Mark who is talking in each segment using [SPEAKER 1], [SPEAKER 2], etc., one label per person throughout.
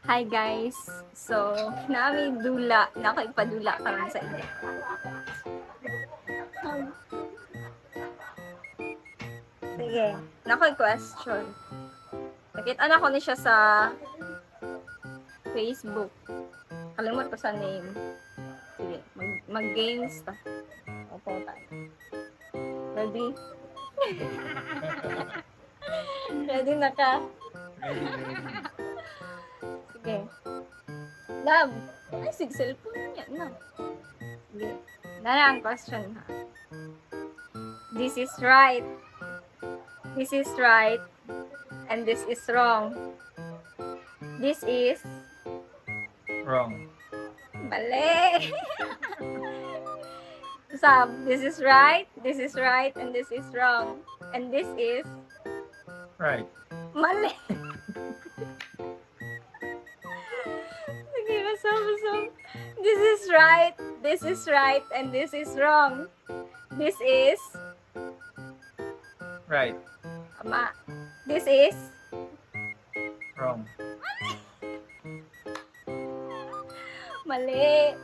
[SPEAKER 1] Hi guys! So, naami dula, nakaipadula karon sa inyo. Sige, nakoy question. Nakita na ko ni siya sa Facebook. Kalimot ko sa name. Sige, mag-games ta. Opo tayo. Ready? Ready na ka? Sige. Love, ay sig cellphone niya na. Sige. Nara ang question ha. This is right. This is right. And this is wrong. This is
[SPEAKER 2] Wrong.
[SPEAKER 1] mali. Sab, this is right, and this is wrong. And this is
[SPEAKER 2] Right.
[SPEAKER 1] mali. Sige, masam. This is right, and this is wrong. This is
[SPEAKER 2] Right.
[SPEAKER 1] ama. This is
[SPEAKER 2] Wrong.
[SPEAKER 1] mali.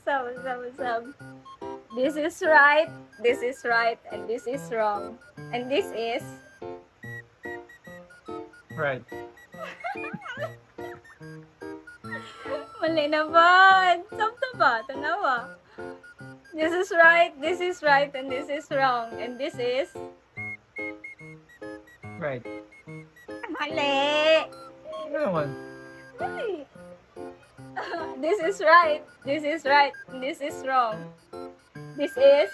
[SPEAKER 1] Sab. This is right, and this is wrong. And this is
[SPEAKER 2] Right.
[SPEAKER 1] mali naman. Sabta ba? Tanawa. This is right, and this is wrong. And this is
[SPEAKER 2] Right.
[SPEAKER 1] mali.
[SPEAKER 2] Ano naman?
[SPEAKER 1] Ay. This is right, and this is wrong. This is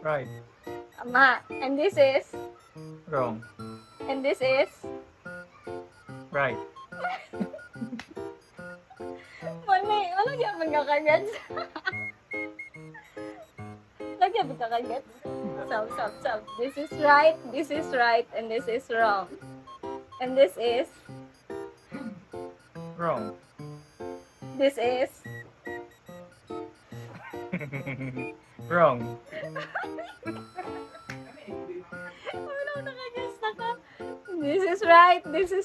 [SPEAKER 2] Right.
[SPEAKER 1] ama. And this is
[SPEAKER 2] Wrong.
[SPEAKER 1] and this is
[SPEAKER 2] Right.
[SPEAKER 1] mali. Wala niya magkakagats. Lagyan magkakagats. Sab. This is right, and this is wrong. And this is
[SPEAKER 2] Wrong.
[SPEAKER 1] this is
[SPEAKER 2] Wrong.
[SPEAKER 1] wala nakagats na ka. This is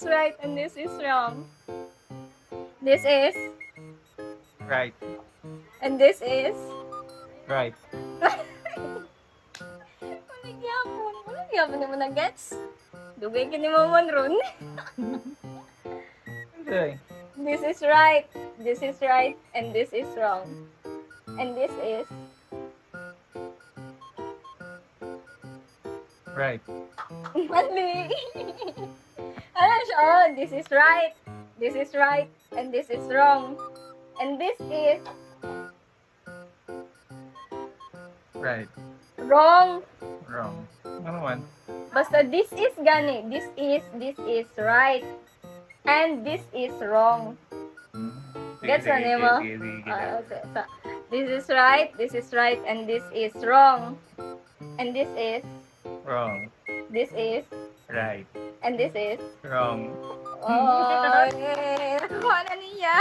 [SPEAKER 1] right, and this is wrong. This is
[SPEAKER 2] Right.
[SPEAKER 1] and this is
[SPEAKER 2] Right.
[SPEAKER 1] Wala gyapon naman na gets. Dugay kini mo man ron.
[SPEAKER 2] Okay.
[SPEAKER 1] This is right, and this is wrong. And this is
[SPEAKER 2] Right.
[SPEAKER 1] mali. Ano siya? Oh, this is right, and this is wrong. And this is
[SPEAKER 2] Right.
[SPEAKER 1] wrong.
[SPEAKER 2] Wrong. Ano naman?
[SPEAKER 1] Basta this is gani. This is right. And this is wrong. Gets na niyo mo? Okay. So, this is right, and this is wrong. And this is
[SPEAKER 2] Wrong. Right.
[SPEAKER 1] and this is
[SPEAKER 2] Wrong.
[SPEAKER 1] oh, yeah. Nakuha na niya.